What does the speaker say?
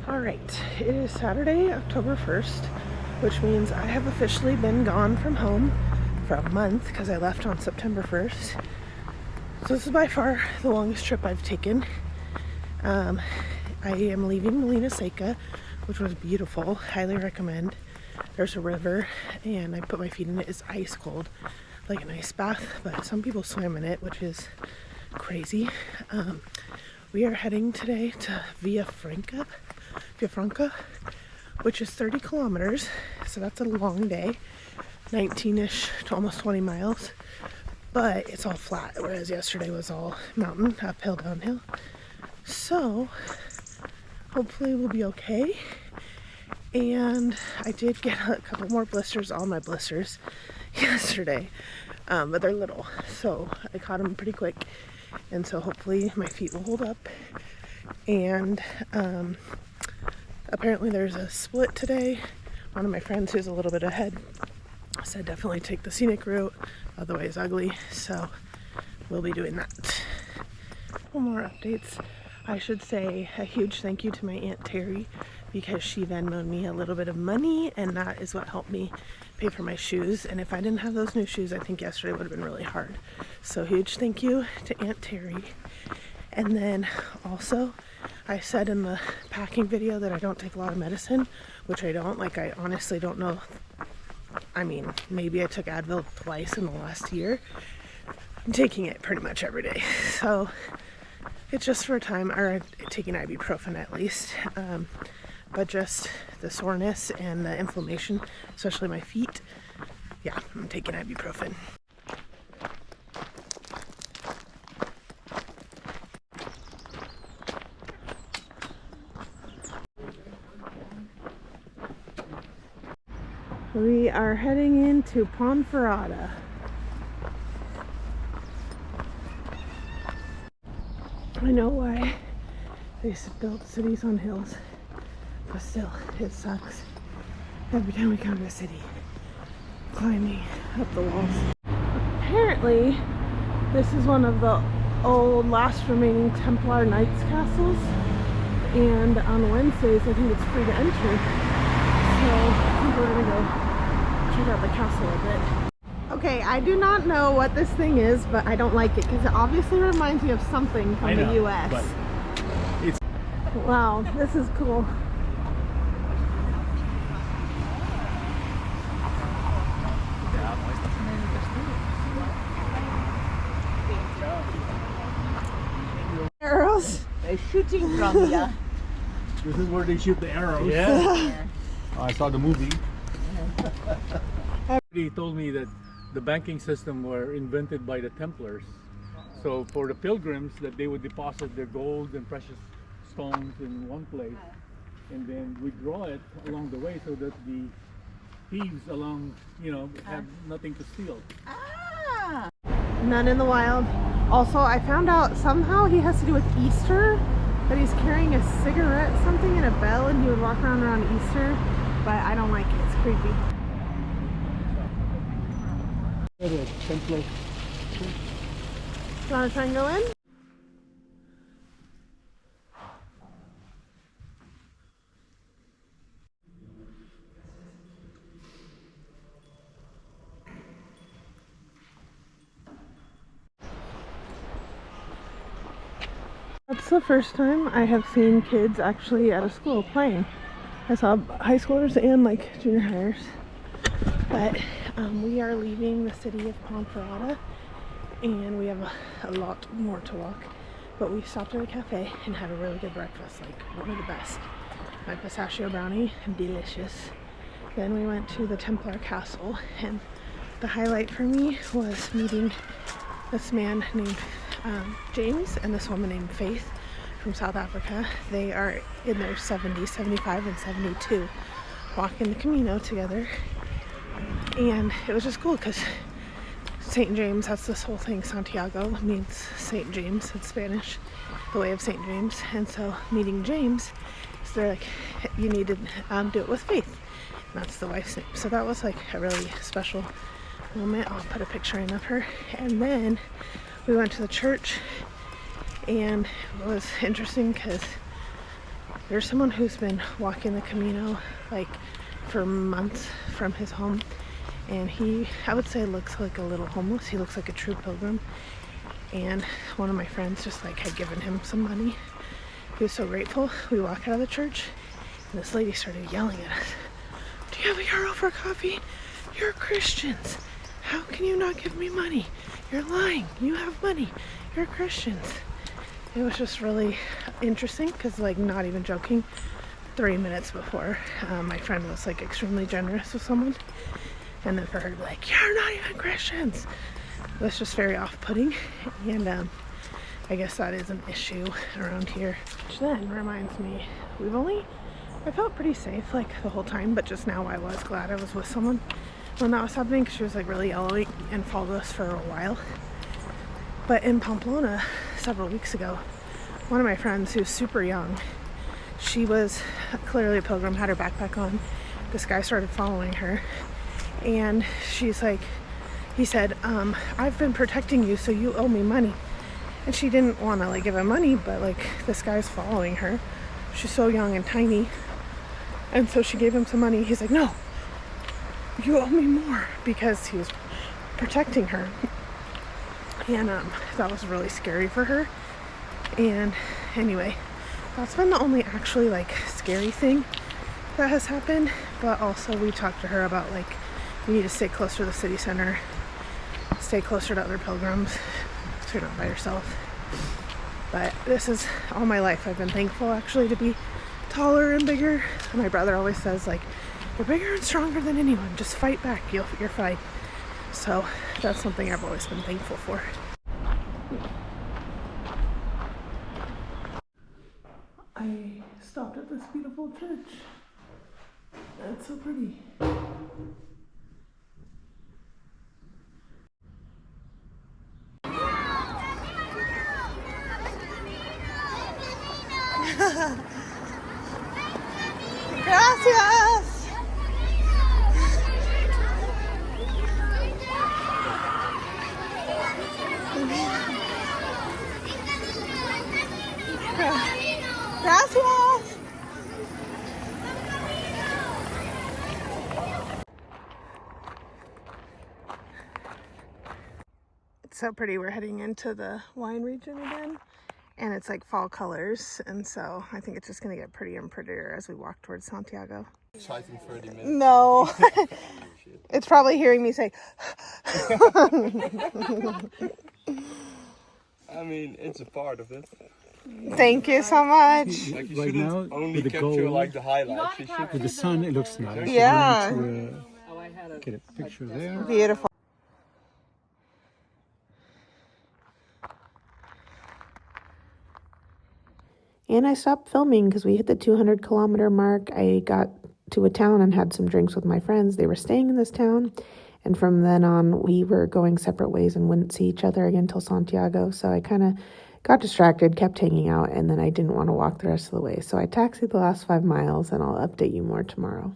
Alright, it is Saturday, October 1st, which means I have officially been gone from home for a month because I left on September 1st. So this is by far the longest trip I've taken. I am leaving Molinaseca, which was beautiful. Highly recommend. There's a river and I put my feet in it. It's ice cold, like an ice bath, but some people swim in it, which is crazy. We are heading today to Villafranca, which is 30 kilometers, so that's a long day, 19-ish to almost 20 miles, but it's all flat, whereas yesterday was all mountain, uphill, downhill. So hopefully we'll be okay. And I did get a couple more blisters on my blisters yesterday, but they're little, so I caught them pretty quick, and so hopefully my feet will hold up. And apparently there's a split today. One of my friends who's a little bit ahead said definitely take the scenic route, otherwise ugly, so we'll be doing that. One more updates. I should say a huge thank you to my Aunt Terry, because she Venmoed me a little bit of money, and that is what helped me pay for my shoes. And if I didn't have those new shoes, I think yesterday would have been really hard. So huge thank you to Aunt Terry. And then also, I said in the packing video that I don't take a lot of medicine, which I don't. Like, I honestly don't know. I mean, maybe I took Advil twice in the last year. I'm taking it pretty much every day. So it's just for a time, or taking ibuprofen at least. But just the soreness and the inflammation, especially my feet. Yeah, I'm taking ibuprofen. We are heading into Ponferrada. I know why they built cities on hills, but still, it sucks every time we come to a city, climbing up the walls. Apparently, this is one of the old, last remaining Templar Knights castles, and on Wednesdays, I think it's free to enter, so I think we're gonna go check out the castle a bit. Okay, I do not know what this thing is, but I don't like it because it obviously reminds me of something from the US. But it's... Wow, this is cool. Arrows? They're shooting from here. This is where they shoot the arrows. Yeah. I saw the movie. He told me that the banking system were invented by the Templars. So for the pilgrims, that they would deposit their gold and precious stones in one place, and then withdraw it along the way so that the thieves along, you know, have nothing to steal. Ah! None in the wild. Also, I found out somehow he has to do with Easter, that he's carrying a cigarette, something, and a bell, and he would walk around Easter, but I don't like it. It's creepy. Templar. Do you want to try and go in? That's the first time I have seen kids actually at a school playing. I saw high schoolers and like junior hires. But we are leaving the city of Ponferrada, and we have a lot more to walk. But we stopped at a cafe and had a really good breakfast, like one of the best. My pistachio brownie, delicious. Then we went to the Templar Castle, and the highlight for me was meeting this man named James and this woman named Faith from South Africa. They are in their 70s, 75 and 72, walking the Camino together. And it was just cool because St. James, that's this whole thing. Santiago means St. James in Spanish, the way of St. James. And so meeting James, so they're like, you need to do it with Faith. And that's the wife's name. So that was like a really special moment. I'll put a picture in of her. And then we went to the church, and it was interesting because There's someone who's been walking the Camino like for months from his home, and he, I would say, looks like a little homeless. He looks like a true pilgrim. And one of my friends just like had given him some money. He was so grateful. We walked out of the church, and this lady started yelling at us. Do you have a euro for coffee? You're Christians. How can you not give me money? You're lying. You have money. You're Christians. It was just really interesting because, like, not even joking, 3 minutes before, my friend was like extremely generous with someone, and then for her to be like, you're not even Christians, it was just very off-putting. And I guess that is an issue around here. Which then reminds me, I felt pretty safe like the whole time, but just now I was glad I was with someone when that was happening, because she was like really yelling and followed us for a while. But in Pamplona several weeks ago, one of my friends who's super young, she was clearly a pilgrim, had her backpack on. This guy started following her, and she's like, he said, I've been protecting you, so you owe me money. And she didn't want to like give him money, but like this guy's following her. She's so young and tiny. And so she gave him some money. He's like, no, you owe me more, because he was protecting her. And that was really scary for her. And anyway, that's been the only actually like scary thing that has happened. But also we talked to her about like, you need to stay closer to the city center, stay closer to other pilgrims, so you're not by yourself. But this is all my life. I've been thankful actually to be taller and bigger. And my brother always says like, you're bigger and stronger than anyone. Just fight back. You're fine. So that's something I've always been thankful for. I stopped at this beautiful church. It's so pretty. Gracias. Gracias. It's so pretty. We're heading into the wine region again, and it's like fall colors, and so I think it's just gonna get prettier and prettier as we walk towards Santiago. 30 minutes. No. It's probably hearing me say I mean, it's a part of it. thank you so much. Like you Right shouldn't now, only with the capture gold, like the highlights. You should with the sun, it looks nice. Yeah. We're going to get a picture there. Beautiful. And I stopped filming because we hit the 200-kilometer mark. I got to a town and had some drinks with my friends. They were staying in this town. And from then on, we were going separate ways and wouldn't see each other again till Santiago. So I kind of got distracted, kept hanging out, and then I didn't want to walk the rest of the way. So I taxied the last 5 miles, and I'll update you more tomorrow.